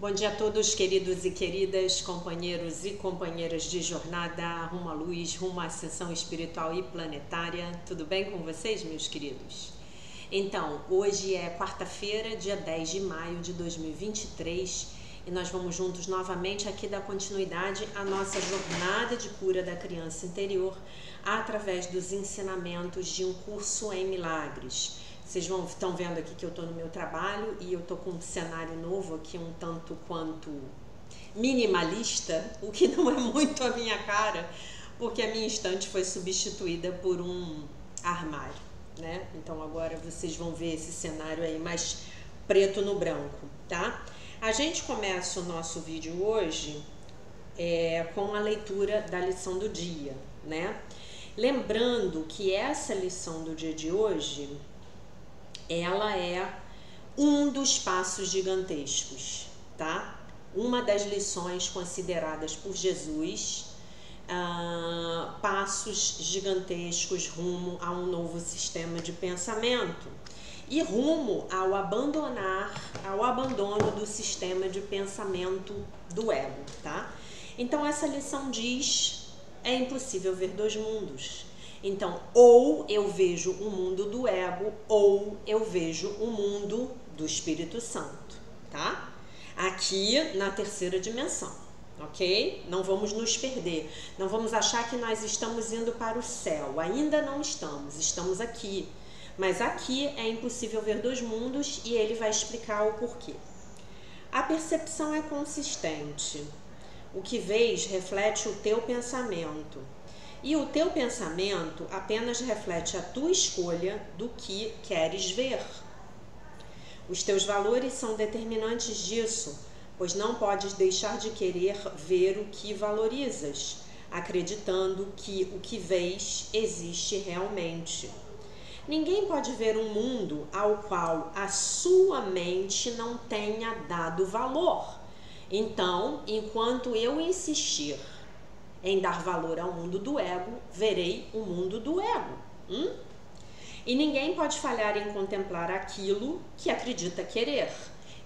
Bom dia a todos, queridos e queridas, companheiros e companheiras de jornada rumo à luz, rumo à ascensão espiritual e planetária. Tudo bem com vocês, meus queridos? Então, hoje é quarta-feira, dia 10 de maio de 2023, e nós vamos juntos novamente aqui dar continuidade à nossa jornada de cura da criança interior através dos ensinamentos de um curso em milagres. Vocês estão vendo aqui que eu estou no meu trabalho e eu estou com um cenário novo aqui, um tanto quanto minimalista, o que não é muito a minha cara, porque a minha estante foi substituída por um armário, né? Então agora vocês vão ver esse cenário aí mais preto no branco, tá? A gente começa o nosso vídeo hoje com a leitura da lição do dia, né? Lembrando que essa lição do dia de hoje, ela é um dos passos gigantescos, tá? Uma das lições consideradas por Jesus, passos gigantescos rumo a um novo sistema de pensamento e rumo ao abandono do sistema de pensamento do ego, tá? Então essa lição diz: é impossível ver dois mundos. Então, ou eu vejo o mundo do ego, ou eu vejo o mundo do Espírito Santo, tá? Aqui na terceira dimensão, ok? Não vamos nos perder, não vamos achar que nós estamos indo para o céu, ainda não estamos aqui. Mas aqui é impossível ver dois mundos e ele vai explicar o porquê. A percepção é consistente. O que vês reflete o teu pensamento. E o teu pensamento apenas reflete a tua escolha do que queres ver. Os teus valores são determinantes disso, pois não podes deixar de querer ver o que valorizas, acreditando que o que vês existe realmente. Ninguém pode ver um mundo ao qual a sua mente não tenha dado valor. Então, enquanto eu insistir em dar valor ao mundo do ego, verei o mundo do ego. E ninguém pode falhar em contemplar aquilo que acredita querer.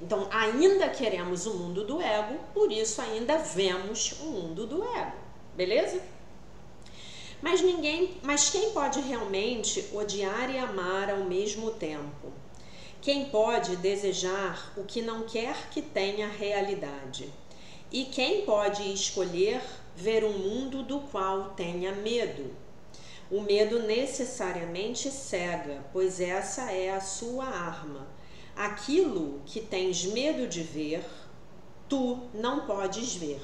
Então, ainda queremos o mundo do ego, por isso ainda vemos o mundo do ego. Beleza? Mas quem pode realmente odiar e amar ao mesmo tempo? Quem pode desejar o que não quer que tenha realidade? E quem pode escolher ver um mundo do qual tenha medo? O medo necessariamente cega, pois essa é a sua arma. Aquilo que tens medo de ver, tu não podes ver.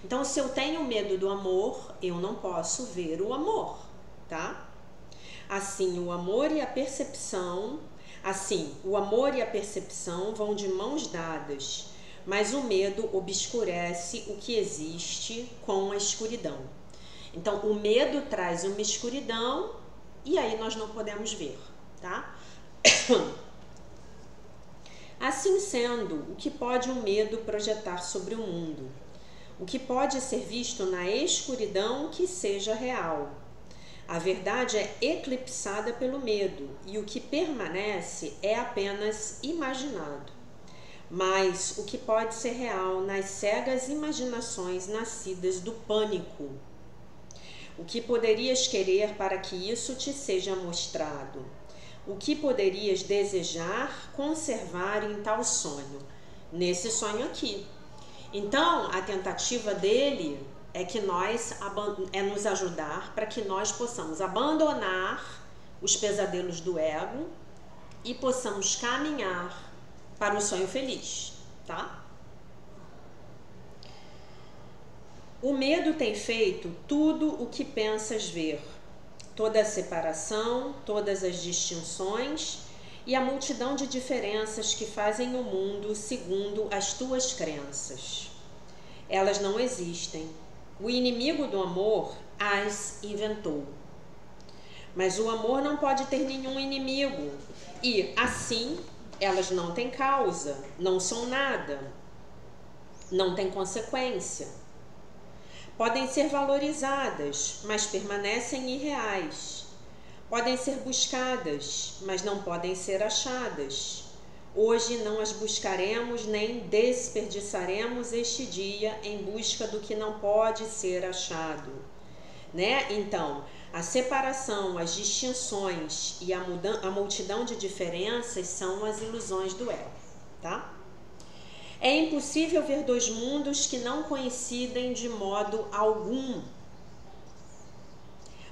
Então, se eu tenho medo do amor, eu não posso ver o amor, tá? Assim, o amor e a percepção vão de mãos dadas, mas o medo obscurece o que existe com a escuridão. Então, o medo traz uma escuridão e aí nós não podemos ver, tá? Assim sendo, o que pode o medo projetar sobre o mundo? O que pode ser visto na escuridão que seja real? A verdade é eclipsada pelo medo e o que permanece é apenas imaginado. Mas o que pode ser real nas cegas imaginações nascidas do pânico? O que poderias querer para que isso te seja mostrado? O que poderias desejar conservar em tal sonho? Nesse sonho aqui. Então, a tentativa dele é nos ajudar para que nós possamos abandonar os pesadelos do ego e possamos caminhar para o sonho feliz, tá? O medo tem feito tudo o que pensas ver, toda a separação, todas as distinções e a multidão de diferenças que fazem o mundo segundo as tuas crenças. Elas não existem. O inimigo do amor as inventou. Mas o amor não pode ter nenhum inimigo e, assim, elas não têm causa, não são nada, não têm consequência. Podem ser valorizadas, mas permanecem irreais. Podem ser buscadas, mas não podem ser achadas. Hoje não as buscaremos nem desperdiçaremos este dia em busca do que não pode ser achado, né? Então, a separação, as distinções e a multidão de diferenças são as ilusões do ego, tá? É impossível ver dois mundos que não coincidem de modo algum.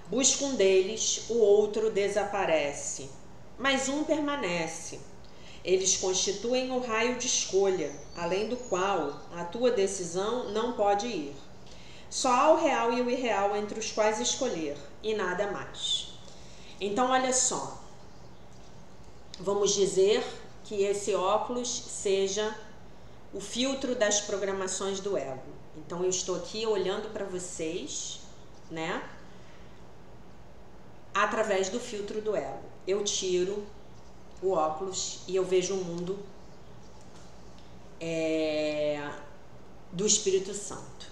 Busca um deles, o outro desaparece, mas um permanece. Eles constituem o raio de escolha, além do qual a tua decisão não pode ir. Só há o real e o irreal entre os quais escolher, e nada mais. Então, olha só. Vamos dizer que esse óculos seja o filtro das programações do ego. Então, eu estou aqui olhando para vocês, né? Através do filtro do ego. Eu tiro o óculos e eu vejo o mundo do Espírito Santo.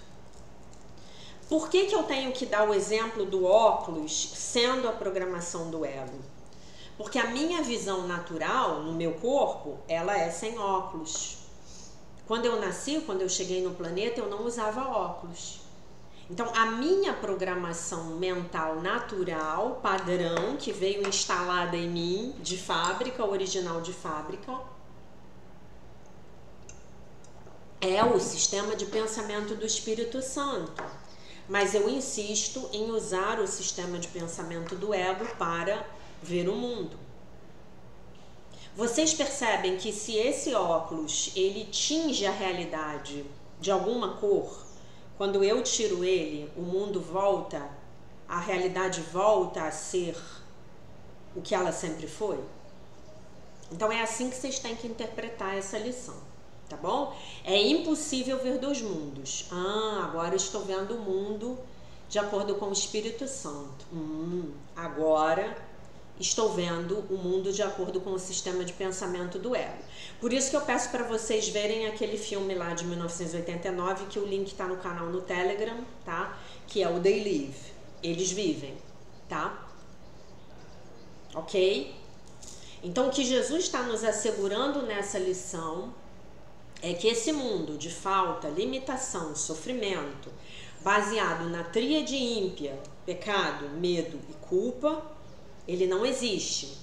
Por que eu tenho que dar o exemplo do óculos sendo a programação do ego? Porque a minha visão natural no meu corpo, ela é sem óculos. Quando eu nasci, quando eu cheguei no planeta, eu não usava óculos. Então, a minha programação mental natural, padrão, que veio instalada em mim, de fábrica, original de fábrica, é o sistema de pensamento do Espírito Santo. Mas eu insisto em usar o sistema de pensamento do ego para ver o mundo. Vocês percebem que se esse óculos, ele tinge a realidade de alguma cor, quando eu tiro ele, o mundo volta, a realidade volta a ser o que ela sempre foi? Então é assim que vocês têm que interpretar essa lição, tá bom? É impossível ver dois mundos. Agora estou vendo o mundo de acordo com o Espírito Santo. Agora estou vendo o mundo de acordo com o sistema de pensamento do ego. Por isso que eu peço para vocês verem aquele filme lá de 1989, que o link está no canal no Telegram, tá? Que é o They Live. Eles vivem, tá? Ok? Então, o que Jesus está nos assegurando nessa lição é que esse mundo de falta, limitação, sofrimento, baseado na tríade ímpia, pecado, medo e culpa, ele não existe.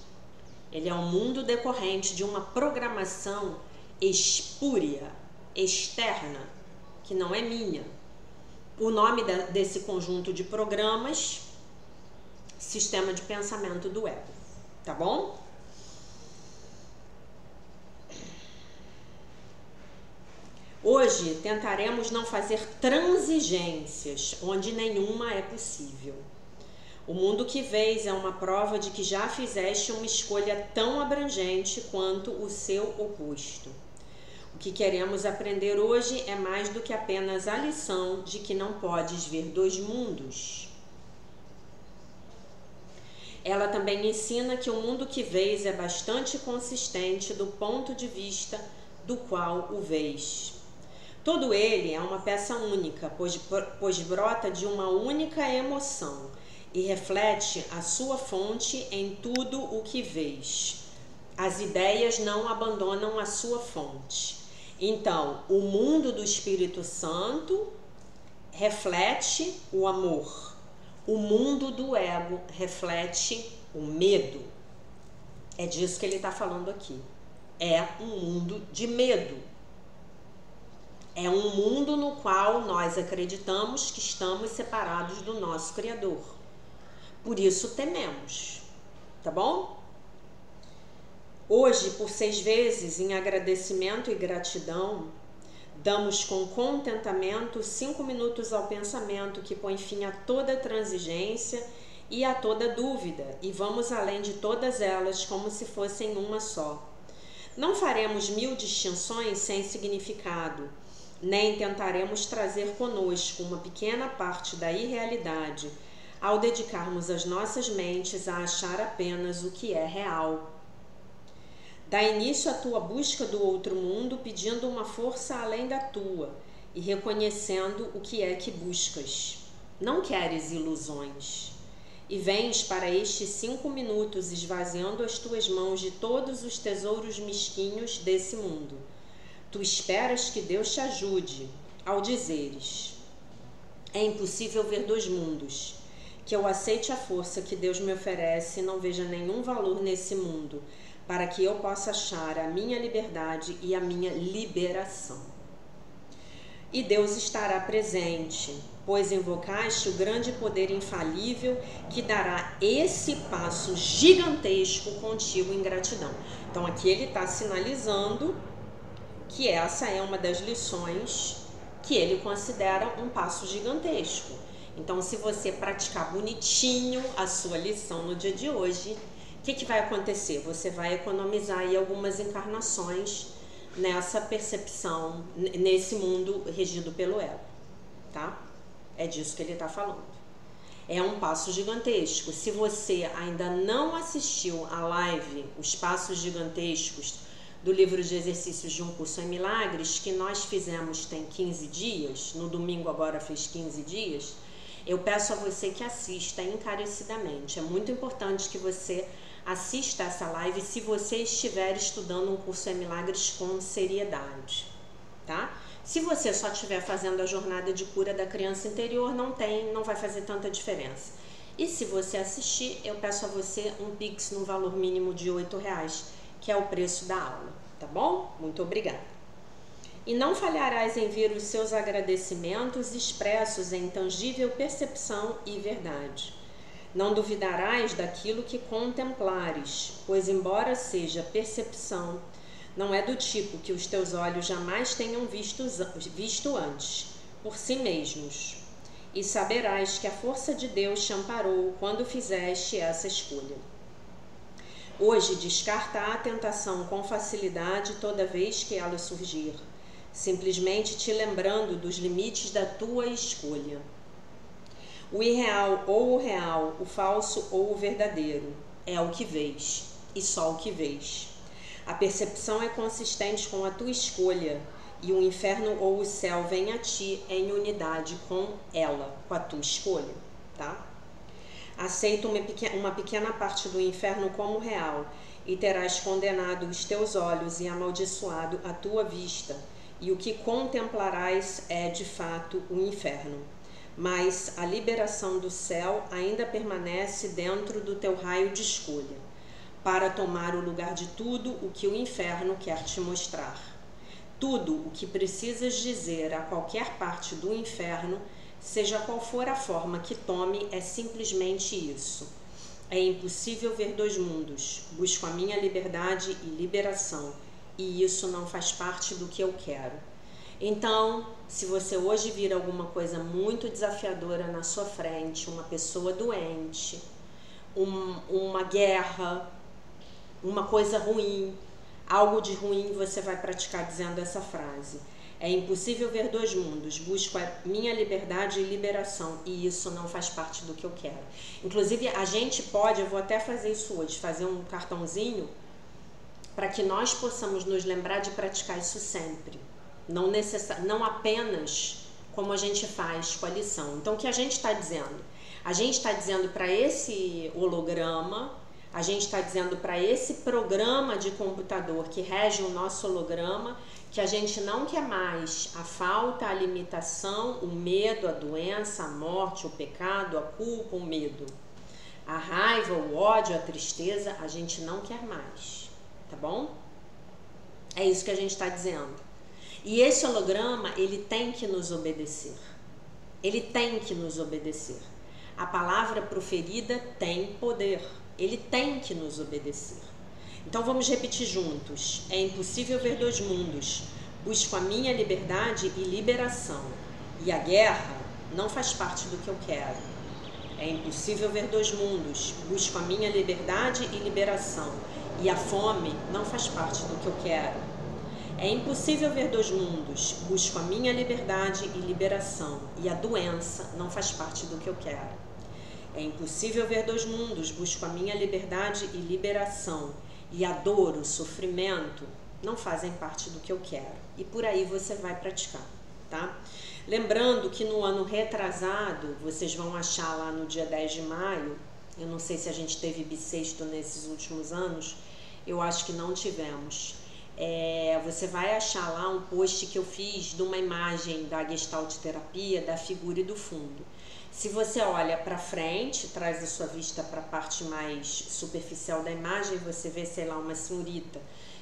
Ele é um mundo decorrente de uma programação espúria, externa, que não é minha. O nome desse conjunto de programas, sistema de pensamento do ego. Tá bom? Hoje tentaremos não fazer transigências onde nenhuma é possível. O mundo que vês é uma prova de que já fizeste uma escolha tão abrangente quanto o seu oposto. O que queremos aprender hoje é mais do que apenas a lição de que não podes ver dois mundos. Ela também ensina que o mundo que vês é bastante consistente do ponto de vista do qual o vês. Todo ele é uma peça única, pois brota de uma única emoção e reflete a sua fonte em tudo o que vês. As ideias não abandonam a sua fonte. Então, o mundo do Espírito Santo reflete o amor. O mundo do ego reflete o medo. É disso que ele está falando aqui. É um mundo de medo. É um mundo no qual nós acreditamos que estamos separados do nosso Criador. Por isso tememos, tá bom? Hoje, por 6 vezes, em agradecimento e gratidão, damos com contentamento 5 minutos ao pensamento que põe fim a toda transigência e a toda dúvida, e vamos além de todas elas como se fossem uma só. Não faremos 1000 distinções sem significado, nem tentaremos trazer conosco uma pequena parte da irrealidade, ao dedicarmos as nossas mentes a achar apenas o que é real. Dá início à tua busca do outro mundo, pedindo uma força além da tua e reconhecendo o que é que buscas. Não queres ilusões. E vens para estes 5 minutos esvaziando as tuas mãos de todos os tesouros mesquinhos desse mundo. Tu esperas que Deus te ajude ao dizeres: é impossível ver 2 mundos, que eu aceite a força que Deus me oferece e não veja nenhum valor nesse mundo, para que eu possa achar a minha liberdade e a minha liberação. E Deus estará presente, pois invocaste o grande poder infalível que dará esse passo gigantesco contigo em gratidão. Então aqui ele está sinalizando que essa é uma das lições que ele considera um passo gigantesco. Então, se você praticar bonitinho a sua lição no dia de hoje, o que vai acontecer? Você vai economizar aí algumas encarnações nessa percepção, nesse mundo regido pelo ego, tá? É disso que ele está falando. É um passo gigantesco. Se você ainda não assistiu a live Os Passos Gigantescos do livro de exercícios de um curso em milagres, que nós fizemos tem 15 dias, no domingo agora fez 15 dias, eu peço a você que assista encarecidamente. É muito importante que você assista essa live se você estiver estudando um curso em milagres com seriedade, tá? Se você só estiver fazendo a jornada de cura da criança interior, não vai fazer tanta diferença. E se você assistir, eu peço a você um Pix no valor mínimo de R$ 8,00, que é o preço da aula, tá bom? Muito obrigada. E não falharás em vir os seus agradecimentos expressos em tangível percepção e verdade. Não duvidarás daquilo que contemplares, pois embora seja percepção, não é do tipo que os teus olhos jamais tenham visto antes, por si mesmos. E saberás que a força de Deus te amparou quando fizeste essa escolha. Hoje descarta a tentação com facilidade toda vez que ela surgir, simplesmente te lembrando dos limites da tua escolha. O irreal ou o real, o falso ou o verdadeiro, é o que vês, e só o que vês. A percepção é consistente com a tua escolha, e o inferno ou o céu vem a ti em unidade com ela, com a tua escolha, tá? Aceita uma pequena parte do inferno como real, e terás condenado os teus olhos e amaldiçoado a tua vista, e o que contemplarás é, de fato, o inferno. Mas a liberação do céu ainda permanece dentro do teu raio de escolha, para tomar o lugar de tudo o que o inferno quer te mostrar. Tudo o que precisas dizer a qualquer parte do inferno, seja qual for a forma que tome, é simplesmente isso. É impossível ver 2 mundos. Busco a minha liberdade e liberação, e isso não faz parte do que eu quero. Então, se você hoje vir alguma coisa muito desafiadora na sua frente, uma pessoa doente, uma guerra, uma coisa ruim, algo de ruim, você vai praticar dizendo essa frase. É impossível ver 2 mundos, busco a minha liberdade e liberação, e isso não faz parte do que eu quero. Inclusive, a gente pode, eu vou até fazer isso hoje, fazer um cartãozinho para que nós possamos nos lembrar de praticar isso sempre. Não apenas como a gente faz com a lição. Então, o que a gente está dizendo? A gente está dizendo para esse holograma, a gente está dizendo para esse programa de computador que rege o nosso holograma, que a gente não quer mais a falta, a limitação, o medo, a doença, a morte, o pecado, a culpa, o medo. A raiva, o ódio, a tristeza, a gente não quer mais, tá bom? É isso que a gente está dizendo. E esse holograma, ele tem que nos obedecer. Ele tem que nos obedecer. A palavra proferida tem poder. Ele tem que nos obedecer. Então vamos repetir juntos. É impossível ver 2 mundos. Busco a minha liberdade e liberação. E a guerra não faz parte do que eu quero. É impossível ver 2 mundos. Busco a minha liberdade e liberação. E a fome não faz parte do que eu quero. É impossível ver 2 mundos. Busco a minha liberdade e liberação. E a doença não faz parte do que eu quero. É impossível ver 2 mundos. Busco a minha liberdade e liberação. E a dor, o sofrimento, não fazem parte do que eu quero. E por aí você vai praticar, tá? Lembrando que no ano retrasado, vocês vão achar lá no dia 10 de maio, Eu não sei se a gente teve bissexto nesses últimos anos, eu acho que não tivemos. Você vai achar lá um post que eu fiz de uma imagem da Gestalt terapia, da figura e do fundo. Se você olha para frente, traz a sua vista para a parte mais superficial da imagem, você vê, sei lá, uma senhorita.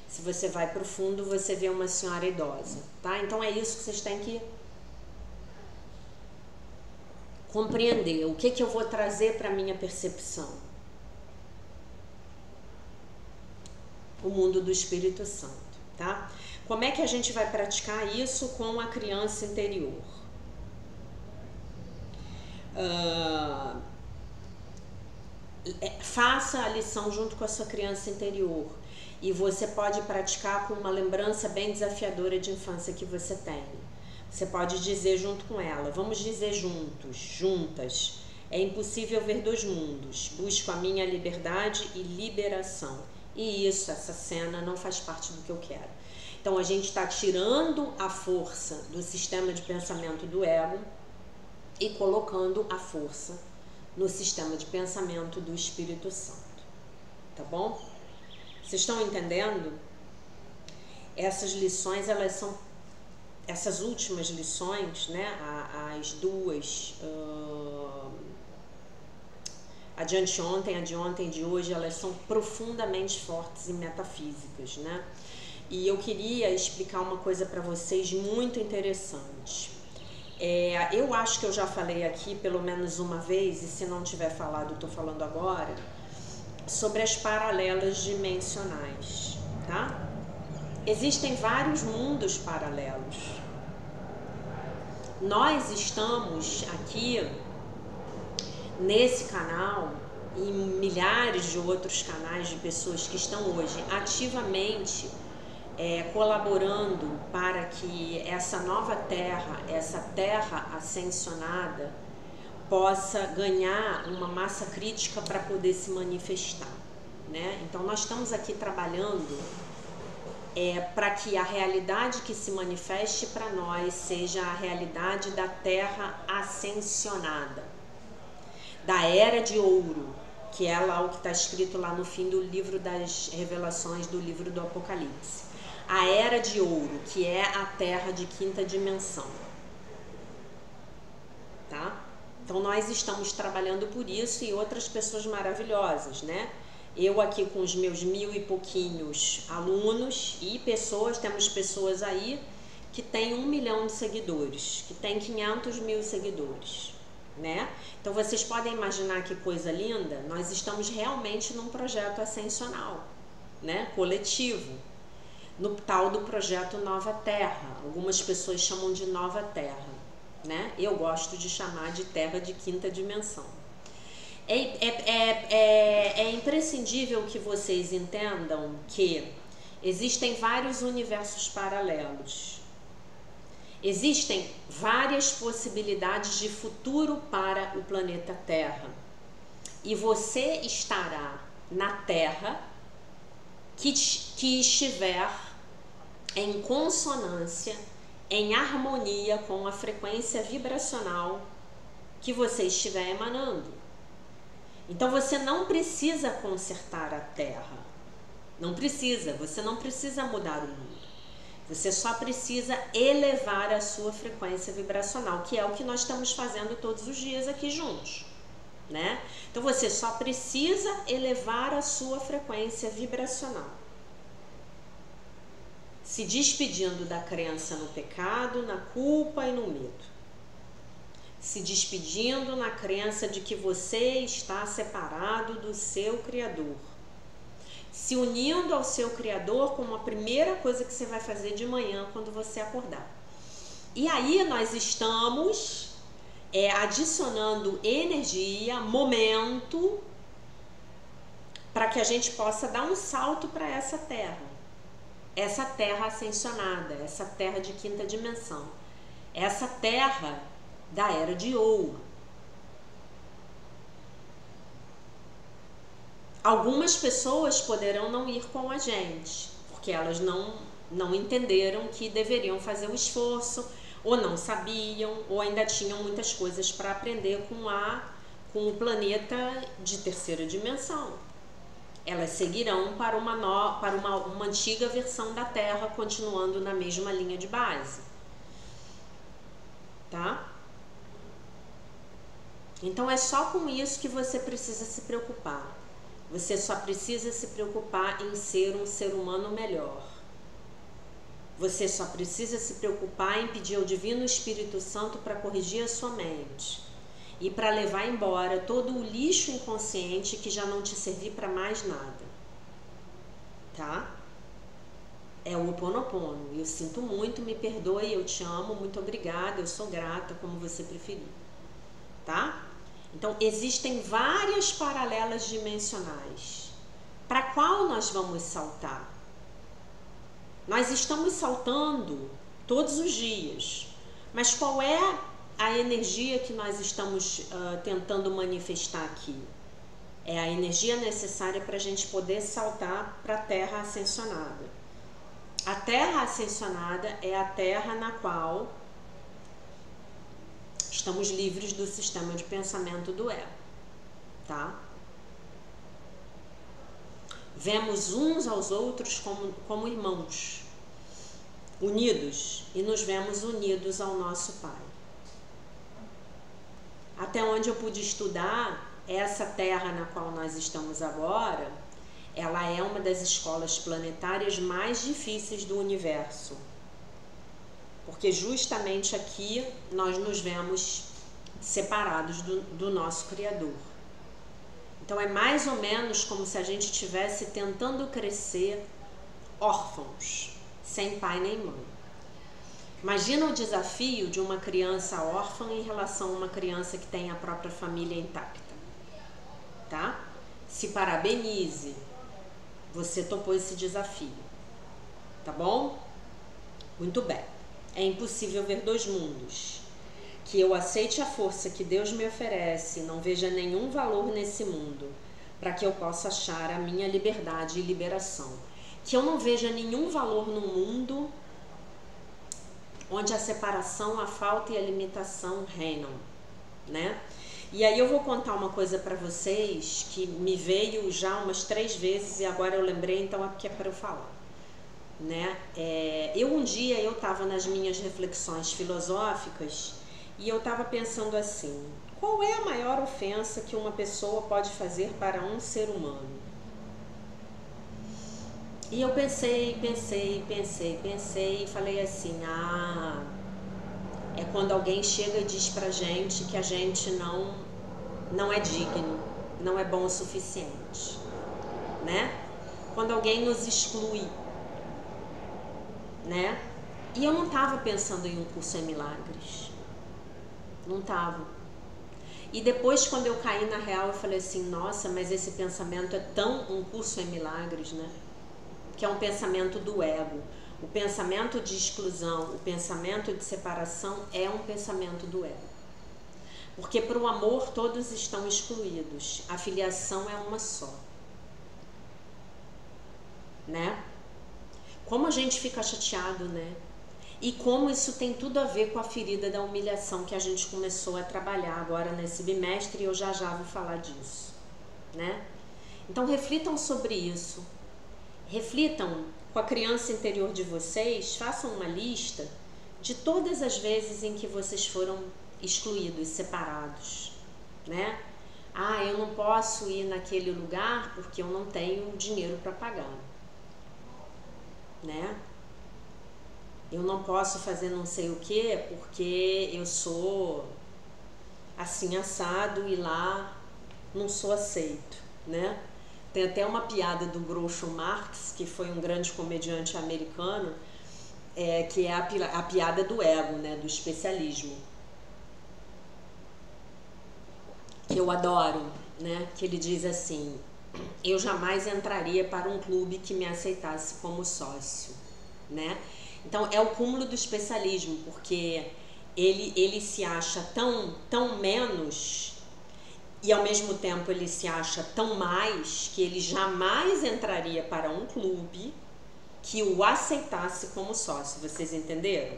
Se você vai para o fundo, você vê uma senhora idosa, tá? Então é isso que vocês têm que compreender. O que eu vou trazer para a minha percepção? O mundo do Espírito Santo, tá? Como é que a gente vai praticar isso com a criança interior? Faça a lição junto com a sua criança interior e você pode praticar com uma lembrança bem desafiadora de infância que você tem. Você pode dizer junto com ela, vamos dizer juntos, juntas, é impossível ver dois mundos, busco a minha liberdade e liberação. E isso, essa cena não faz parte do que eu quero. Então a gente está tirando a força do sistema de pensamento do ego e colocando a força no sistema de pensamento do Espírito Santo. Tá bom? Vocês estão entendendo? Essas lições, elas são, essas últimas lições, né, as duas, a de anteontem, a de ontem e de hoje, elas são profundamente fortes e metafísicas, né? E eu queria explicar uma coisa para vocês muito interessante. Eu acho que eu já falei aqui pelo menos uma vez, e se não tiver falado, estou falando agora, sobre as paralelas dimensionais, tá? Existem vários mundos paralelos. Nós estamos aqui nesse canal e milhares de outros canais de pessoas que estão hoje ativamente colaborando para que essa nova terra, essa terra ascensionada, possa ganhar uma massa crítica para poder se manifestar, né? Então nós estamos aqui trabalhando para que a realidade que se manifeste para nós seja a realidade da terra ascensionada, da era de ouro, que é lá o que está escrito lá no fim do livro das revelações, do livro do Apocalipse. A era de ouro, que é a terra de quinta dimensão, tá? Então nós estamos trabalhando por isso e outras pessoas maravilhosas, né? Eu aqui com os meus 1000 e pouquinhos alunos e temos pessoas aí que tem 1 milhão de seguidores, que tem 500 mil seguidores, né? Então vocês podem imaginar que coisa linda, nós estamos realmente num projeto ascensional, né? Coletivo, no tal do projeto Nova Terra. Algumas pessoas chamam de Nova Terra, né? Eu gosto de chamar de Terra de quinta dimensão. É imprescindível que vocês entendam que existem vários universos paralelos. Existem várias possibilidades de futuro para o planeta Terra. E você estará na Terra que estiver em consonância, em harmonia com a frequência vibracional que você estiver emanando. Então você não precisa consertar a Terra, você não precisa mudar o mundo. Você só precisa elevar a sua frequência vibracional, que é o que nós estamos fazendo todos os dias aqui juntos, né? Então você só precisa elevar a sua frequência vibracional, se despedindo da crença no pecado, na culpa e no medo. Se despedindo na crença de que você está separado do seu Criador. Se unindo ao seu Criador como a primeira coisa que você vai fazer de manhã quando você acordar. E aí nós estamos adicionando energia, momento, para que a gente possa dar um salto para essa terra ascensionada, essa terra de quinta dimensão, essa terra da era de ouro. Algumas pessoas poderão não ir com a gente, porque elas não entenderam que deveriam fazer o esforço, ou não sabiam, ou ainda tinham muitas coisas para aprender com com o planeta de terceira dimensão. Elas seguirão para uma antiga versão da Terra, continuando na mesma linha de base. Tá? Então é só com isso que você precisa se preocupar. Você só precisa se preocupar em ser um ser humano melhor. Você só precisa se preocupar em pedir ao Divino Espírito Santo para corrigir a sua mente e para levar embora todo o lixo inconsciente que já não te servir para mais nada. Tá? É o Ho'oponopono. Eu sinto muito, me perdoe, eu te amo, muito obrigada, eu sou grata, como você preferir. Tá? Então, existem várias paralelas dimensionais. Para qual nós vamos saltar? Nós estamos saltando todos os dias, mas qual é a energia que nós estamos tentando manifestar aqui? É a energia necessária para a gente poder saltar para a Terra ascensionada. A Terra ascensionada é a Terra na qual estamos livres do sistema de pensamento do ego, tá? Vemos uns aos outros como irmãos, unidos, e nos vemos unidos ao nosso Pai. Até onde eu pude estudar, essa Terra na qual nós estamos agora, ela é uma das escolas planetárias mais difíceis do universo. Porque justamente aqui nós nos vemos separados do nosso Criador. Então é mais ou menos como se a gente estivesse tentando crescer órfãos, sem pai nem mãe. Imagina o desafio de uma criança órfã em relação a uma criança que tem a própria família intacta. Tá? Se parabenize, você topou esse desafio. Tá bom? Muito bem. É impossível ver dois mundos. Que eu aceite a força que Deus me oferece, não veja nenhum valor nesse mundo, para que eu possa achar a minha liberdade e liberação. Que eu não veja nenhum valor no mundo onde a separação, a falta e a limitação reinam, né? E aí eu vou contar uma coisa para vocês que me veio já umas 3 vezes e agora eu lembrei, então é porque é para eu falar. Né? Um dia eu estava nas minhas reflexões filosóficas e eu estava pensando assim: qual é a maior ofensa que uma pessoa pode fazer para um ser humano? E eu pensei e falei assim: é quando alguém chega e diz pra gente que a gente não é digno, não é bom o suficiente, né? Quando alguém nos exclui, né? E eu não estava pensando em um curso em milagres, não estava. E depois, quando eu caí na real, eu falei assim: nossa, mas esse pensamento é tão um curso em milagres, né? Que é um pensamento do ego. O pensamento de exclusão, o pensamento de separação é um pensamento do ego. Porque para o amor todos estão excluídos, a filiação é uma só, né? Como a gente fica chateado, né? E como isso tem tudo a ver com a ferida da humilhação que a gente começou a trabalhar agora nesse bimestre, e eu já vou falar disso, né? Então reflitam sobre isso, reflitam com a criança interior de vocês, façam uma lista de todas as vezes em que vocês foram excluídos, separados, né? Eu não posso ir naquele lugar porque eu não tenho dinheiro para pagar, né? Eu não posso fazer não sei o que porque eu sou assim assado e lá não sou aceito, né? Tem até uma piada do Groucho Marx, que foi um grande comediante americano, que é a piada do ego, né? Do especialismo, que eu adoro, né? Que ele diz assim: eu jamais entraria para um clube que me aceitasse como sócio, né? Então é o cúmulo do especialismo, porque ele se acha tão menos e ao mesmo tempo ele se acha tão mais que ele jamais entraria para um clube que o aceitasse como sócio. Vocês entenderam?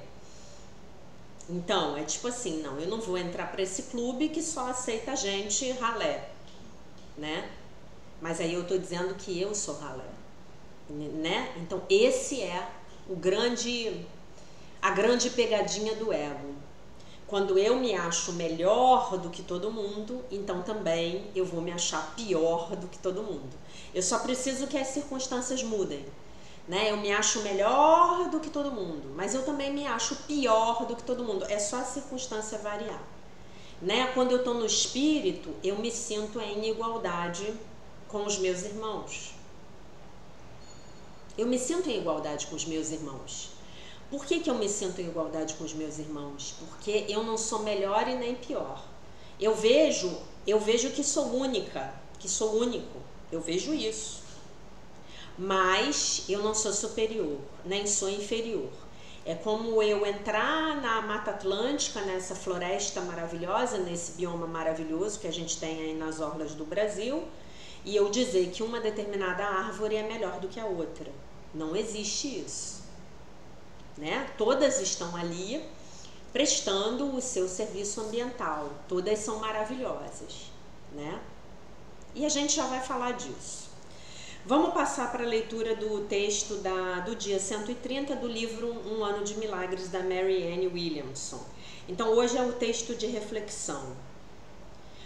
Então, é tipo assim, não, eu não vou entrar para esse clube que só aceita gente ralé, né? Mas aí eu tô dizendo que eu sou ralé, né? Então, esse é a grande pegadinha do ego. Quando eu me acho melhor do que todo mundo, então também eu vou me achar pior do que todo mundo. Eu só preciso que as circunstâncias mudem, né? Eu me acho melhor do que todo mundo, mas eu também me acho pior do que todo mundo. É só a circunstância variar, né? Quando eu estou no espírito, eu me sinto em igualdade com os meus irmãos. Eu me sinto em igualdade com os meus irmãos. Por que eu me sinto em igualdade com os meus irmãos? Porque eu não sou melhor e nem pior. Eu vejo que sou única, que sou único. Eu vejo isso. Mas eu não sou superior, nem sou inferior. É como eu entrar na Mata Atlântica, nessa floresta maravilhosa, nesse bioma maravilhoso que a gente tem aí nas orlas do Brasil, e eu dizer que uma determinada árvore é melhor do que a outra. Não existe isso, né? Todas estão ali prestando o seu serviço ambiental. Todas são maravilhosas, né? E a gente já vai falar disso. Vamos passar para a leitura do texto do dia 130 do livro Um Ano de Milagres, da Marianne Williamson. Então, hoje é o texto de reflexão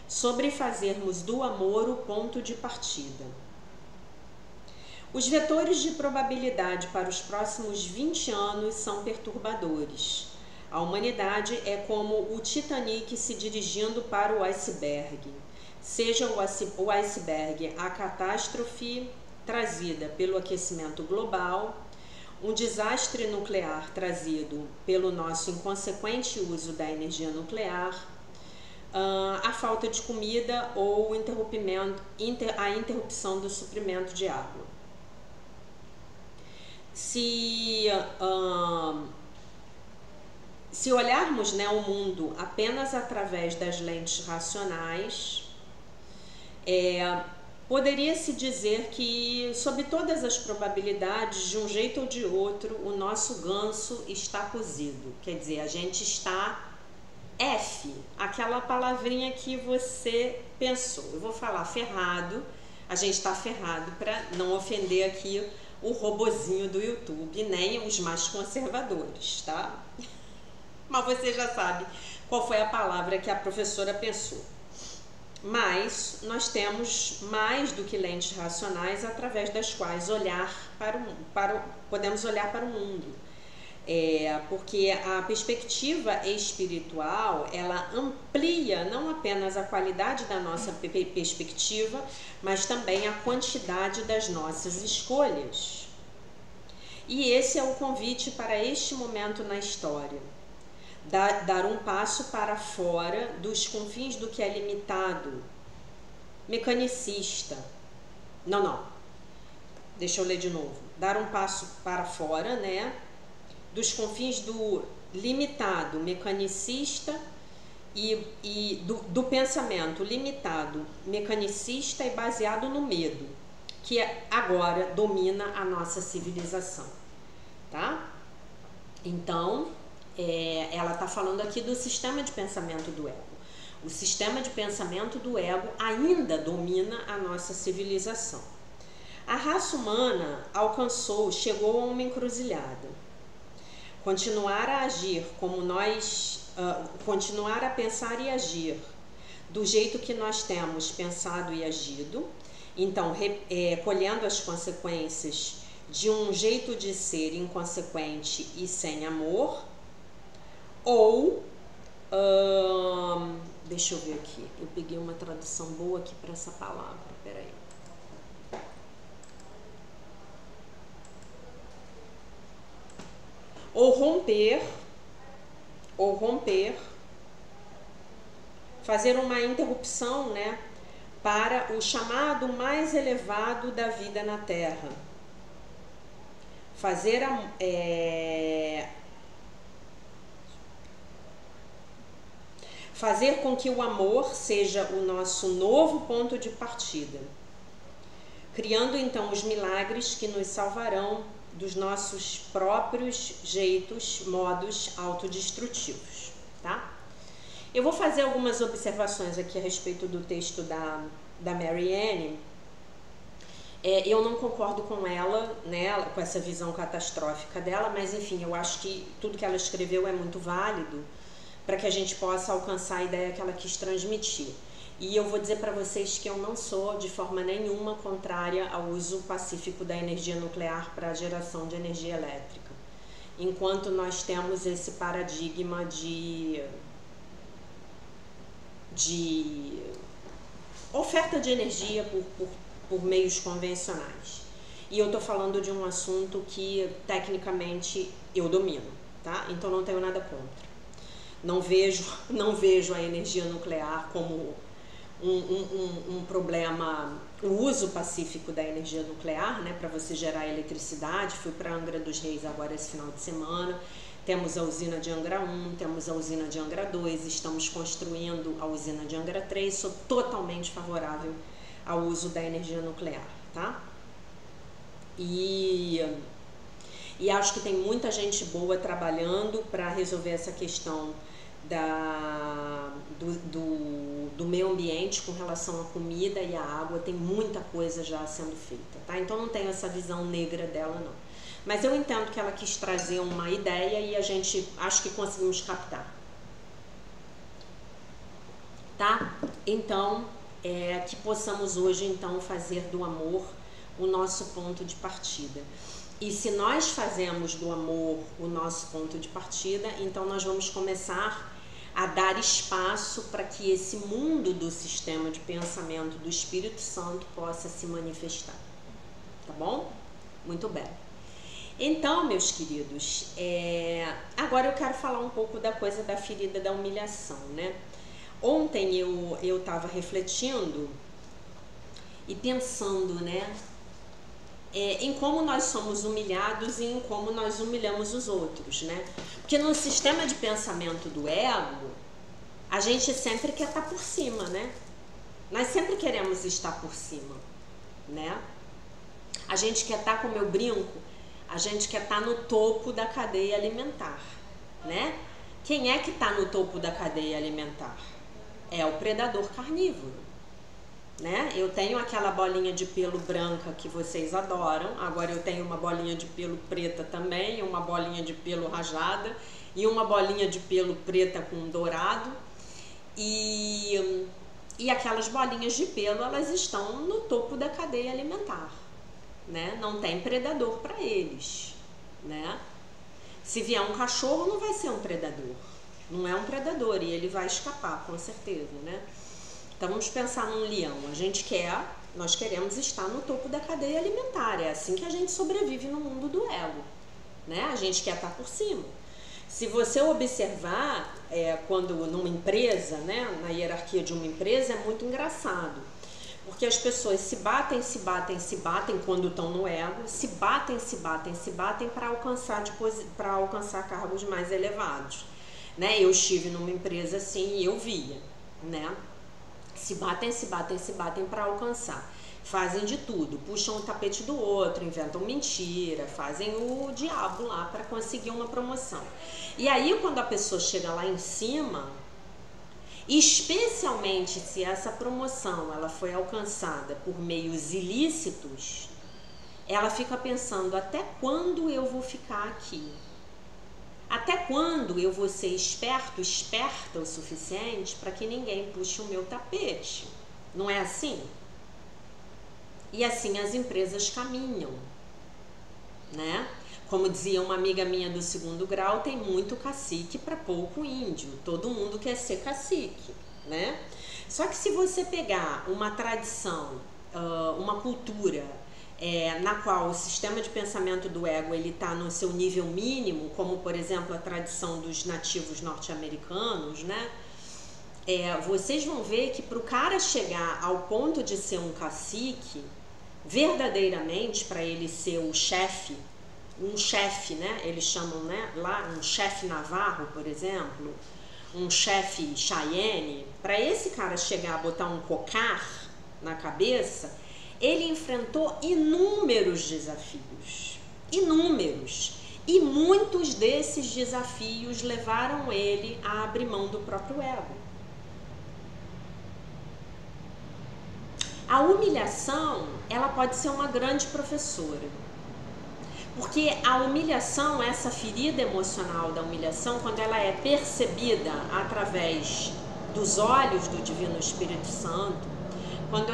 sobre fazermos do amor o ponto de partida. Os vetores de probabilidade para os próximos 20 anos são perturbadores. A humanidade é como o Titanic se dirigindo para o iceberg. Seja o iceberg a catástrofe trazida pelo aquecimento global, um desastre nuclear trazido pelo nosso inconsequente uso da energia nuclear, a falta de comida ou a interrupção do suprimento de água. Se olharmos, né, o mundo apenas através das lentes racionais, poderia-se dizer que, sob todas as probabilidades, de um jeito ou de outro, o nosso ganso está cozido. Quer dizer, a gente está F, aquela palavrinha que você pensou. Eu vou falar ferrado, a gente está ferrado, para não ofender aqui o robozinho do YouTube, nem os mais conservadores, tá? Mas você já sabe qual foi a palavra que a professora pensou. Mas nós temos mais do que lentes racionais através das quais podemos olhar para o mundo. Porque a perspectiva espiritual, ela amplia não apenas a qualidade da nossa perspectiva, mas também a quantidade das nossas escolhas. E esse é o convite para este momento na história. Dar um passo para fora dos confins do que é limitado, mecanicista. Não. Deixa eu ler de novo. Dar um passo para fora, né, dos confins do limitado, mecanicista e do pensamento limitado, mecanicista e baseado no medo, que agora domina a nossa civilização, tá? Então, ela está falando aqui do sistema de pensamento do ego. O sistema de pensamento do ego ainda domina a nossa civilização. A raça humana chegou a uma encruzilhada. Continuar a agir como continuar a pensar e agir do jeito que nós temos pensado e agido, então colhendo as consequências de um jeito de ser inconsequente e sem amor, ou deixa eu ver aqui, eu peguei uma tradução boa aqui para essa palavra, peraí. Ou romper, fazer uma interrupção, né, para o chamado mais elevado da vida na Terra. Fazer com que o amor seja o nosso novo ponto de partida, criando então os milagres que nos salvarão dos nossos próprios modos autodestrutivos. tá? Eu vou fazer algumas observações aqui a respeito do texto da Marianne. Eu não concordo com ela, né, com essa visão catastrófica dela, mas enfim, eu acho que tudo que ela escreveu é muito válido para que a gente possa alcançar a ideia que ela quis transmitir. E eu vou dizer para vocês que eu não sou de forma nenhuma contrária ao uso pacífico da energia nuclear para a geração de energia elétrica. Enquanto nós temos esse paradigma de oferta de energia por meios convencionais. E eu tô falando de um assunto que tecnicamente eu domino, tá? Então não tenho nada contra. Não vejo a energia nuclear como um problema, o uso pacífico da energia nuclear, né, para você gerar eletricidade. Fui para Angra dos Reis agora esse final de semana. Temos a usina de Angra 1, temos a usina de Angra 2, estamos construindo a usina de Angra 3, sou totalmente favorável ao uso da energia nuclear, tá? E acho que tem muita gente boa trabalhando para resolver essa questão do meio ambiente com relação à comida e à água. Tem muita coisa já sendo feita, tá? Então não tenho essa visão negra dela, não. Mas eu entendo que ela quis trazer uma ideia e a gente acho que conseguimos captar, tá? Então, que possamos hoje então fazer do amor o nosso ponto de partida. E se nós fazemos do amor o nosso ponto de partida, então nós vamos começar a dar espaço para que esse mundo do sistema de pensamento do Espírito Santo possa se manifestar, tá bom? Muito bem. Então, meus queridos, agora eu quero falar um pouco da coisa da ferida da humilhação, né? Ontem eu estava refletindo e pensando, né, em como nós somos humilhados e em como nós humilhamos os outros, né? Porque no sistema de pensamento do ego, a gente sempre quer estar por cima, né? Nós sempre queremos estar por cima, né? A gente quer estar, como eu brinco, a gente quer estar no topo da cadeia alimentar, né? Quem é que está no topo da cadeia alimentar? É o predador carnívoro, né? Eu tenho aquela bolinha de pelo branca que vocês adoram, agora eu tenho uma bolinha de pelo preta também, uma bolinha de pelo rajada e uma bolinha de pelo preta com dourado, e aquelas bolinhas de pelo, elas estão no topo da cadeia alimentar, né? Não tem predador para eles, né? Se vier um cachorro, não vai ser um predador, não é um predador, e ele vai escapar, com certeza, né? Então vamos pensar num leão. Nós queremos estar no topo da cadeia alimentar, é assim que a gente sobrevive no mundo do ego, né? A gente quer estar por cima. Se você observar, quando numa empresa, né, na hierarquia de uma empresa, é muito engraçado. Porque as pessoas se batem quando estão no ego, se batem para alcançar cargos mais elevados, né? Eu estive numa empresa assim e eu via, né? Se batem para alcançar. Fazem de tudo, puxam o tapete do outro, inventam mentira, fazem o diabo lá para conseguir uma promoção. E aí quando a pessoa chega lá em cima, especialmente se essa promoção ela foi alcançada por meios ilícitos, ela fica pensando: até quando eu vou ficar aqui? Até quando eu vou ser esperta o suficiente para que ninguém puxe o meu tapete? Não é assim? E assim as empresas caminham, né? Como dizia uma amiga minha do 2º grau, tem muito cacique para pouco índio. Todo mundo quer ser cacique, né? Só que se você pegar uma tradição, uma cultura na qual o sistema de pensamento do ego ele está no seu nível mínimo, como por exemplo a tradição dos nativos norte-americanos, né? Vocês vão ver que para o cara chegar ao ponto de ser um cacique, verdadeiramente, para ele ser o chefe, um chefe, né? Eles chamam, né, lá um chefe navarro, por exemplo, um chefe Cheyenne. Para esse cara chegar a botar um cocar na cabeça, ele enfrentou inúmeros desafios, inúmeros. E muitos desses desafios levaram ele a abrir mão do próprio ego. A humilhação, ela pode ser uma grande professora. Porque a humilhação, essa ferida emocional da humilhação, quando ela é percebida através dos olhos do Divino Espírito Santo, quando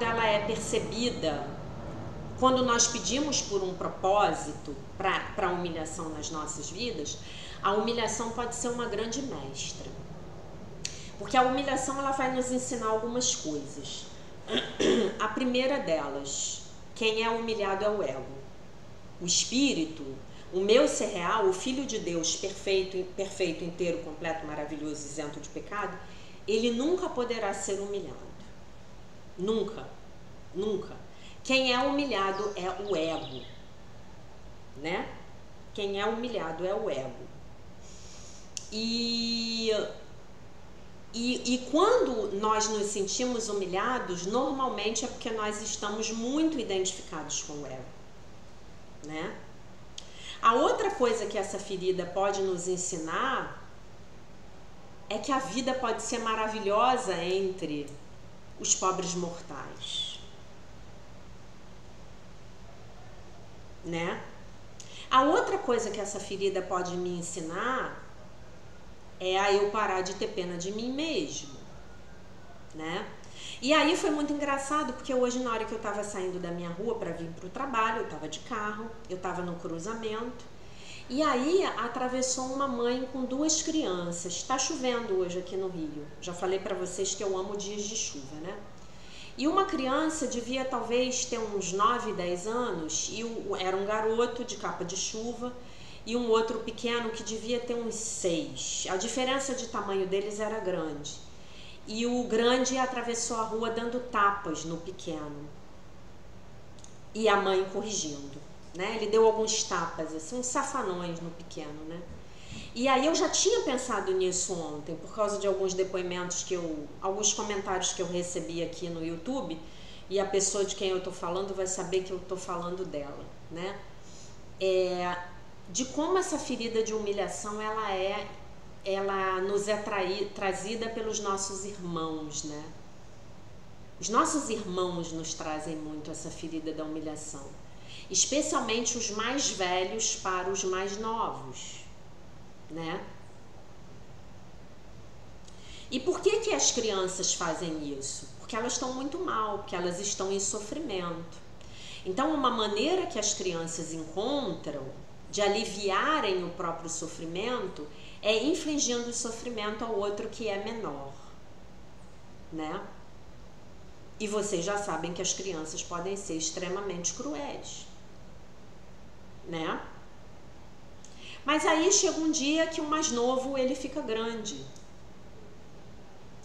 ela é percebida, quando nós pedimos por um propósito para a humilhação nas nossas vidas, a humilhação pode ser uma grande mestra. Porque a humilhação, ela vai nos ensinar algumas coisas. A primeira delas, quem é humilhado é o ego. O espírito, o meu ser real, o Filho de Deus perfeito, inteiro, completo, maravilhoso, isento de pecado, ele nunca poderá ser humilhado. Nunca. Nunca. Quem é humilhado é o ego, né? Quem é humilhado é o ego. E quando nós nos sentimos humilhados, normalmente é porque nós estamos muito identificados com o ego, né? A outra coisa que essa ferida pode nos ensinar é que a vida pode ser maravilhosa entre os pobres mortais, né? A outra coisa que essa ferida pode me ensinar é a eu parar de ter pena de mim mesmo, né? E aí foi muito engraçado, porque hoje, na hora que eu tava saindo da minha rua para vir pro trabalho, eu tava de carro, eu tava no cruzamento, e aí atravessou uma mãe com duas crianças. Tá chovendo hoje aqui no Rio, já falei para vocês que eu amo dias de chuva, né? E uma criança devia talvez ter uns 9, 10 anos, e era um garoto de capa de chuva, e um outro pequeno que devia ter uns 6. A diferença de tamanho deles era grande. E o grande atravessou a rua dando tapas no pequeno. E a mãe corrigindo, né? Ele deu alguns tapas, assim, uns safanões no pequeno, né? E aí eu já tinha pensado nisso ontem, por causa de alguns depoimentos alguns comentários que eu recebi aqui no YouTube, e a pessoa de quem eu tô falando vai saber que eu tô falando dela, né? De como essa ferida de humilhação, ela nos é trazida pelos nossos irmãos, né? Os nossos irmãos nos trazem muito essa ferida da humilhação, especialmente os mais velhos para os mais novos, né? E por que as crianças fazem isso? Porque elas estão muito mal, porque elas estão em sofrimento. Então, uma maneira que as crianças encontram de aliviarem o próprio sofrimento é infligindo sofrimento ao outro que é menor, né? E vocês já sabem que as crianças podem ser extremamente cruéis, né? Mas aí chega um dia que o mais novo, ele fica grande.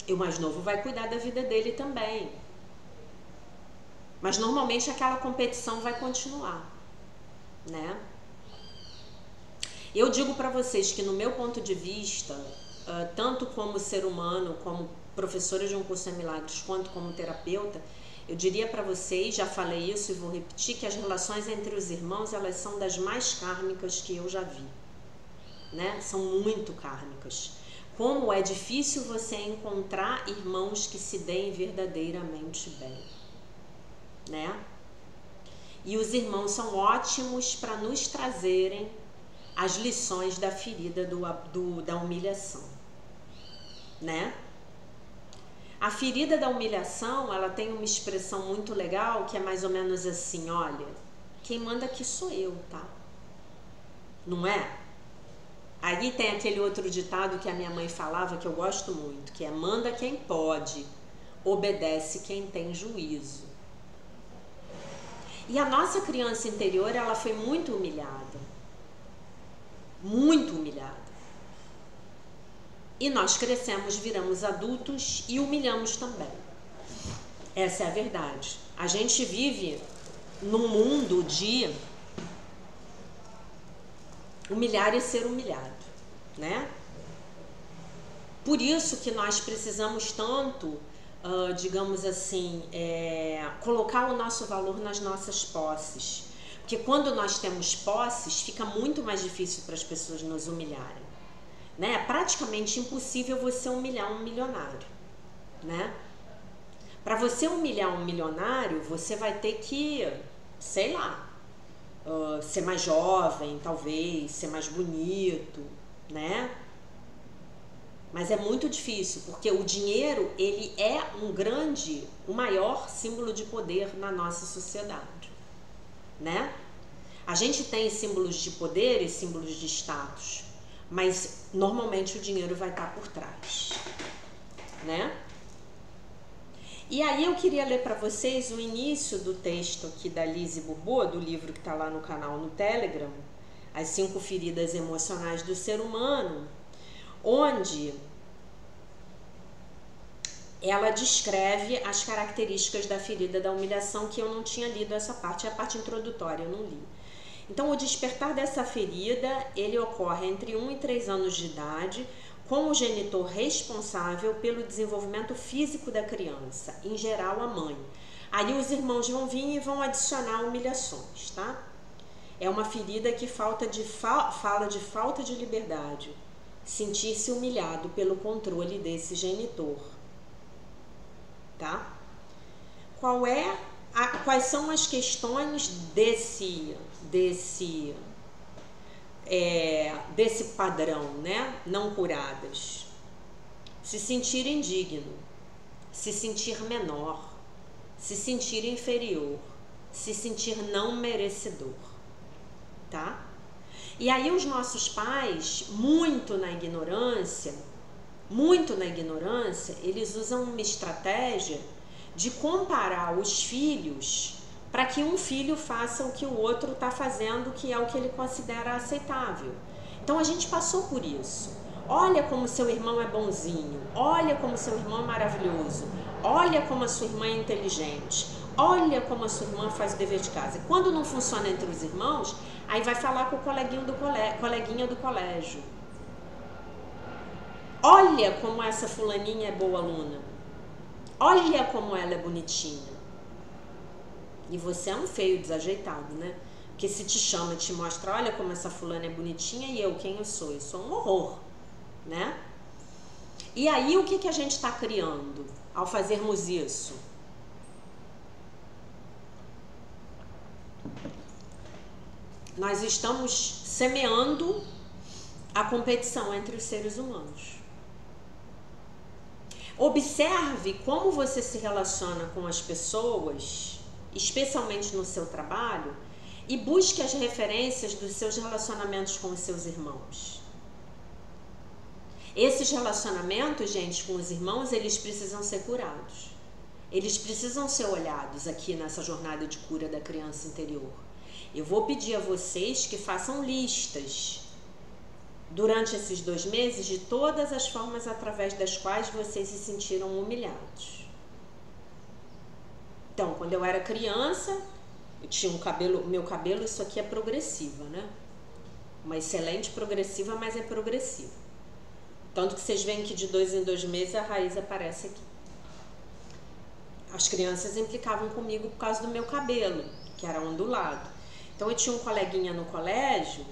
E o mais novo vai cuidar da vida dele também. Mas normalmente aquela competição vai continuar, né? Eu digo para vocês que, no meu ponto de vista, tanto como ser humano, como professora de um curso em milagres, quanto como terapeuta, eu diria para vocês, já falei isso e vou repetir, que as relações entre os irmãos, elas são das mais kármicas que eu já vi, né? São muito kármicas. Como é difícil você encontrar irmãos que se deem verdadeiramente bem, né? E os irmãos são ótimos para nos trazerem as lições da ferida da humilhação, né? A ferida da humilhação, ela tem uma expressão muito legal que é mais ou menos assim: olha, quem manda aqui sou eu, tá? Não é? Aí tem aquele outro ditado que a minha mãe falava, que eu gosto muito, que é: manda quem pode, obedece quem tem juízo. E a nossa criança interior, ela foi muito humilhada. Muito humilhada. E nós crescemos, viramos adultos e humilhamos também. Essa é a verdade. A gente vive num mundo de humilhar e ser humilhado, né? Por isso que nós precisamos tanto, digamos assim, colocar o nosso valor nas nossas posses. Porque quando nós temos posses, fica muito mais difícil para as pessoas nos humilharem, né? É praticamente impossível você humilhar um milionário, né? Para você humilhar um milionário, você vai ter que, sei lá, ser mais jovem, talvez, ser mais bonito, né? Mas é muito difícil, porque o dinheiro, ele é o maior símbolo de poder na nossa sociedade, né? A gente tem símbolos de poder e símbolos de status, mas normalmente o dinheiro vai estar por trás, né? E aí eu queria ler para vocês o início do texto aqui da Lise Bourbeau, do livro que está lá no canal no Telegram, As 5 Feridas Emocionais do Ser Humano, onde ela descreve as características da ferida da humilhação, que eu não tinha lido essa parte, é a parte introdutória, eu não li. Então, o despertar dessa ferida, ele ocorre entre 1 e 3 anos de idade, com o genitor responsável pelo desenvolvimento físico da criança, em geral a mãe. Aí os irmãos vão vir e vão adicionar humilhações, tá? É uma ferida que fala de falta de liberdade, sentir-se humilhado pelo controle desse genitor, tá? Quais são as questões desse padrão, né? Não curadas? Se sentir indigno, se sentir menor, se sentir inferior, se sentir não merecedor, tá? E aí os nossos pais, muito na ignorância, eles usam uma estratégia de comparar os filhos para que um filho faça o que o outro está fazendo, que é o que ele considera aceitável. Então a gente passou por isso. Olha como seu irmão é bonzinho, olha como seu irmão é maravilhoso, olha como a sua irmã é inteligente, olha como a sua irmã faz o dever de casa. Quando não funciona entre os irmãos, aí vai falar com o coleguinha do colégio. Olha como essa fulaninha é boa aluna. Olha como ela é bonitinha. E você é um feio desajeitado, né? Porque se te chama e te mostra, olha como essa fulana é bonitinha, e eu, quem eu sou? Eu sou um horror, né? E aí o que a gente está criando ao fazermos isso? Nós estamos semeando a competição entre os seres humanos. Observe como você se relaciona com as pessoas, especialmente no seu trabalho, e busque as referências dos seus relacionamentos com os seus irmãos. Esses relacionamentos, gente, com os irmãos, eles precisam ser curados. Eles precisam ser olhados aqui nessa jornada de cura da criança interior. Eu vou pedir a vocês que façam listas durante esses 2 meses de todas as formas através das quais vocês se sentiram humilhados. Então, quando eu era criança, eu tinha meu cabelo, isso aqui é progressiva, né? Uma excelente progressiva, mas é progressiva. Tanto que vocês veem que de 2 em 2 meses a raiz aparece aqui. As crianças implicavam comigo por causa do meu cabelo, que era ondulado. Então eu tinha um coleguinha no colégio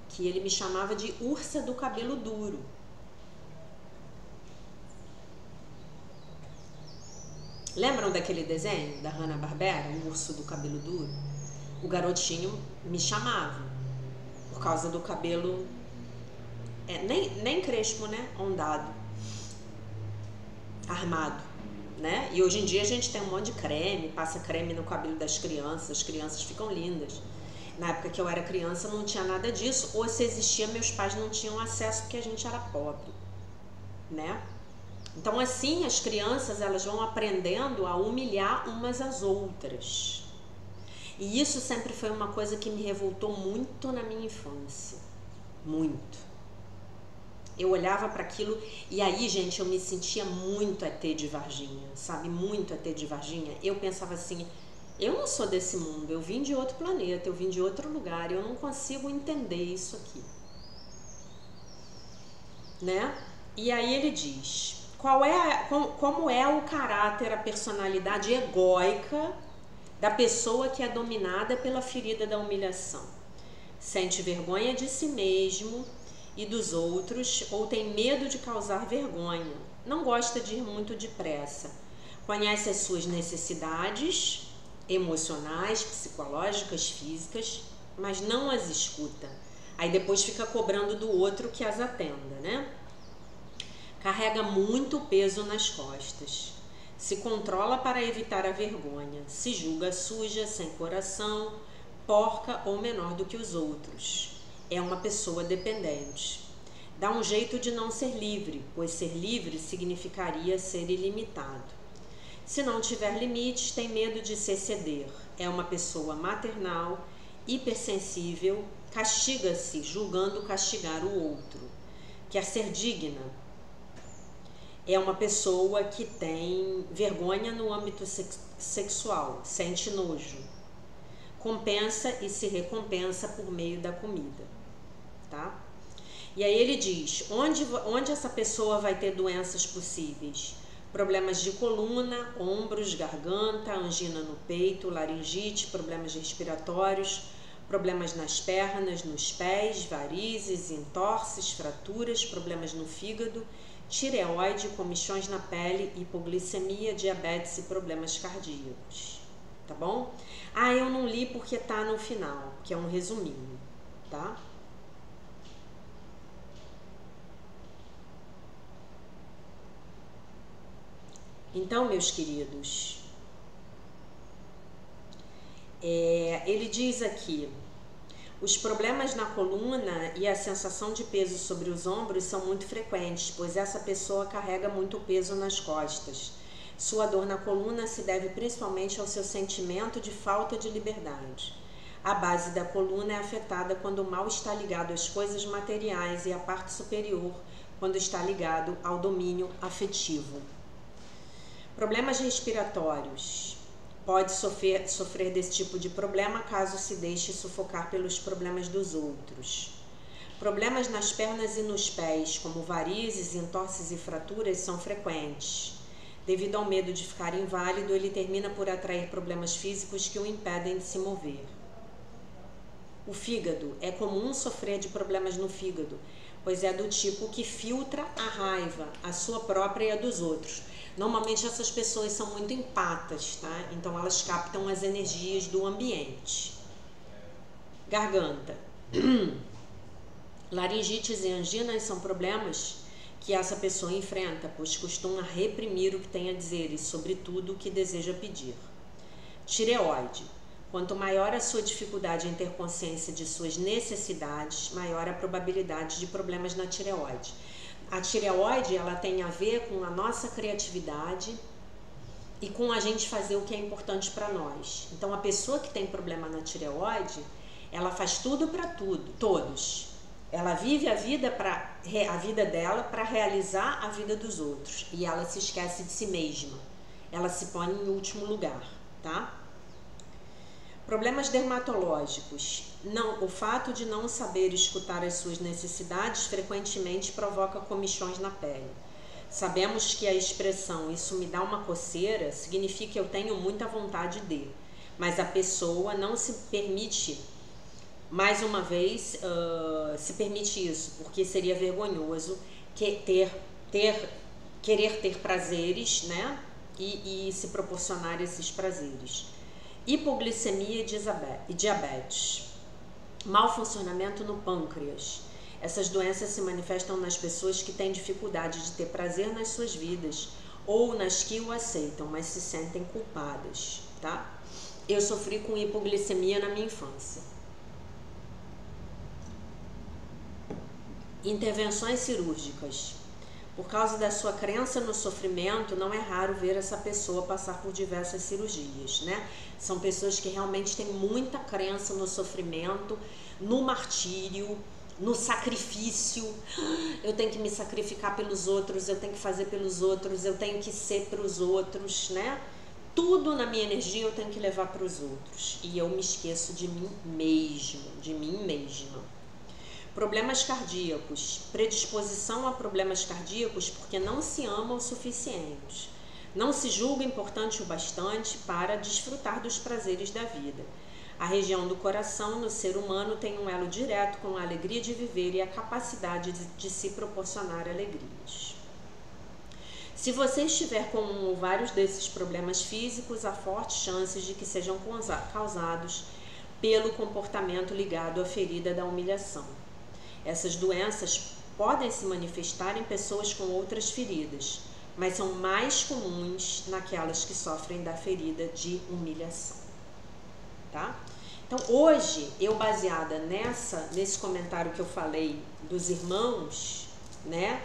que ele me chamava de ursa do cabelo duro. Lembram daquele desenho da Hanna-Barbera, o urso do cabelo duro? O garotinho me chamava por causa do cabelo, nem crespo, né? Ondado, armado, né? E hoje em dia a gente tem um monte de creme, passa creme no cabelo das crianças, as crianças ficam lindas. Na época que eu era criança não tinha nada disso, ou se existia, meus pais não tinham acesso porque a gente era pobre, né? Então assim as crianças, elas vão aprendendo a humilhar umas às outras. E isso sempre foi uma coisa que me revoltou muito na minha infância, muito. Eu olhava para aquilo e aí, gente, eu me sentia muito ET de Varginha, sabe? Muito ET de Varginha. Eu pensava assim, eu não sou desse mundo, eu vim de outro planeta, eu vim de outro lugar, eu não consigo entender isso aqui, né? E aí ele diz, como é o caráter, a personalidade egóica da pessoa que é dominada pela ferida da humilhação. Sente vergonha de si mesmo e dos outros, ou tem medo de causar vergonha. Não gosta de ir muito depressa. Conhece as suas necessidades emocionais, psicológicas, físicas, mas não as escuta. Aí depois fica cobrando do outro que as atenda, né? Carrega muito peso nas costas. Se controla para evitar a vergonha. Se julga suja, sem coração, porca ou menor do que os outros. É uma pessoa dependente. Dá um jeito de não ser livre, pois ser livre significaria ser ilimitado. Se não tiver limites, tem medo de se exceder. É uma pessoa maternal, hipersensível, castiga-se julgando castigar o outro. Quer ser digna. É uma pessoa que tem vergonha no âmbito sexual, sente nojo. Compensa e se recompensa por meio da comida, tá? E aí ele diz, onde essa pessoa vai ter doenças possíveis? Problemas de coluna, ombros, garganta, angina no peito, laringite, problemas respiratórios, problemas nas pernas, nos pés, varizes, entorses, fraturas, problemas no fígado, tireoide, comichões na pele, hipoglicemia, diabetes e problemas cardíacos. Tá bom? Ah, eu não li porque tá no final, que é um resuminho, tá? Então, meus queridos, ele diz aqui, os problemas na coluna e a sensação de peso sobre os ombros são muito frequentes, pois essa pessoa carrega muito peso nas costas. Sua dor na coluna se deve principalmente ao seu sentimento de falta de liberdade. A base da coluna é afetada quando o mal está ligado às coisas materiais e a parte superior quando está ligado ao domínio afetivo. Problemas respiratórios. Pode sofrer desse tipo de problema caso se deixe sufocar pelos problemas dos outros. Problemas nas pernas e nos pés, como varizes, entorses e fraturas, são frequentes. Devido ao medo de ficar inválido, ele termina por atrair problemas físicos que o impedem de se mover. O fígado. É comum sofrer de problemas no fígado, pois é do tipo que filtra a raiva, a sua própria e a dos outros. Normalmente essas pessoas são muito empatas, tá? Então elas captam as energias do ambiente. Garganta. Laringites e anginas são problemas que essa pessoa enfrenta, pois costuma reprimir o que tem a dizer e, sobretudo, o que deseja pedir. Tireoide. Quanto maior a sua dificuldade em ter consciência de suas necessidades, maior a probabilidade de problemas na tireoide. A tireoide, ela tem a ver com a nossa criatividade e com a gente fazer o que é importante para nós. Então, a pessoa que tem problema na tireoide, ela faz tudo para todos. Ela vive a vida dela para realizar a vida dos outros. E ela se esquece de si mesma. Ela se põe em último lugar, tá? Problemas dermatológicos. O fato de não saber escutar as suas necessidades frequentemente provoca comichões na pele. Sabemos que a expressão "isso me dá uma coceira" significa que eu tenho muita vontade de, mas a pessoa não se permite, mais uma vez, se permite isso, porque seria vergonhoso querer ter prazeres, né? E se proporcionar esses prazeres. Hipoglicemia e diabetes. Mau funcionamento no pâncreas. Essas doenças se manifestam nas pessoas que têm dificuldade de ter prazer nas suas vidas ou nas que o aceitam, mas se sentem culpadas, tá? Eu sofri com hipoglicemia na minha infância. Intervenções cirúrgicas. Por causa da sua crença no sofrimento, não é raro ver essa pessoa passar por diversas cirurgias, né? São pessoas que realmente têm muita crença no sofrimento, no martírio, no sacrifício. Eu tenho que me sacrificar pelos outros, eu tenho que fazer pelos outros, eu tenho que ser para os outros, né? Tudo na minha energia eu tenho que levar para os outros. E eu me esqueço de mim mesma. Problemas cardíacos. Predisposição a problemas cardíacos porque não se ama o suficiente. Não se julga importante o bastante para desfrutar dos prazeres da vida. A região do coração no ser humano tem um elo direto com a alegria de viver e a capacidade de se proporcionar alegrias. Se você estiver com um ou vários desses problemas físicos, há fortes chances de que sejam causados pelo comportamento ligado à ferida da humilhação. Essas doenças podem se manifestar em pessoas com outras feridas, mas são mais comuns naquelas que sofrem da ferida de humilhação. Tá? Então, hoje, eu baseada nesse comentário que eu falei dos irmãos, né?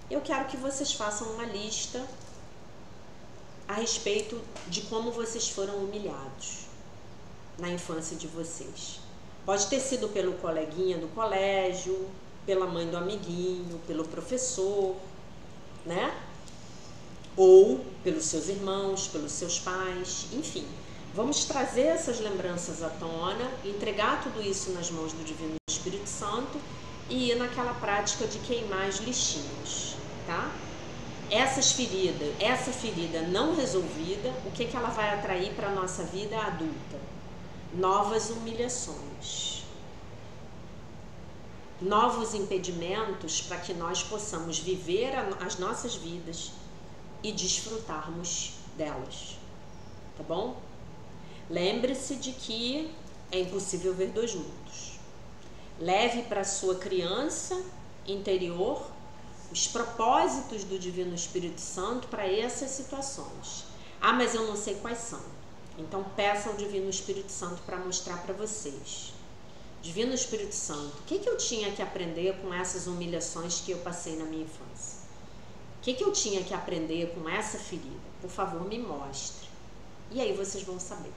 Eu quero que vocês façam uma lista a respeito de como vocês foram humilhados na infância de vocês. Pode ter sido pelo coleguinha do colégio, pela mãe do amiguinho, pelo professor, né? Ou pelos seus irmãos, pelos seus pais, enfim. Vamos trazer essas lembranças à tona, entregar tudo isso nas mãos do Divino Espírito Santo e ir naquela prática de queimar as lixinhas, tá? Essa ferida não resolvida, o que ela vai atrair para a nossa vida adulta? Novas humilhações, novos impedimentos para que nós possamos viver as nossas vidas e desfrutarmos delas, tá bom? Lembre-se de que é impossível ver dois mundos. Leve para a sua criança interior os propósitos do Divino Espírito Santo para essas situações. Ah, mas eu não sei quais são. Então peça ao Divino Espírito Santo para mostrar para vocês. Divino Espírito Santo, o que eu tinha que aprender com essas humilhações que eu passei na minha infância? O que eu tinha que aprender com essa ferida? Por favor, me mostre. E aí vocês vão saber.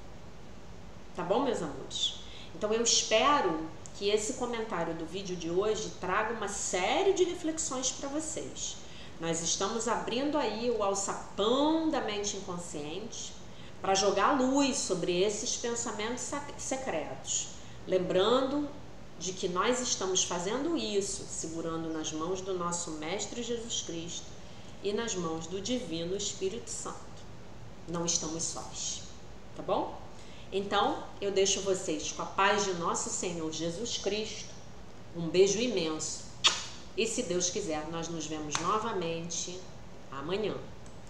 Tá bom, meus amores? Então eu espero que esse comentário do vídeo de hoje traga uma série de reflexões para vocês. Nós estamos abrindo aí o alçapão da mente inconsciente para jogar luz sobre esses pensamentos secretos. Lembrando de que nós estamos fazendo isso, segurando nas mãos do nosso Mestre Jesus Cristo e nas mãos do Divino Espírito Santo. Não estamos sós, tá bom? Então, eu deixo vocês com a paz de nosso Senhor Jesus Cristo. Um beijo imenso. E se Deus quiser, nós nos vemos novamente amanhã.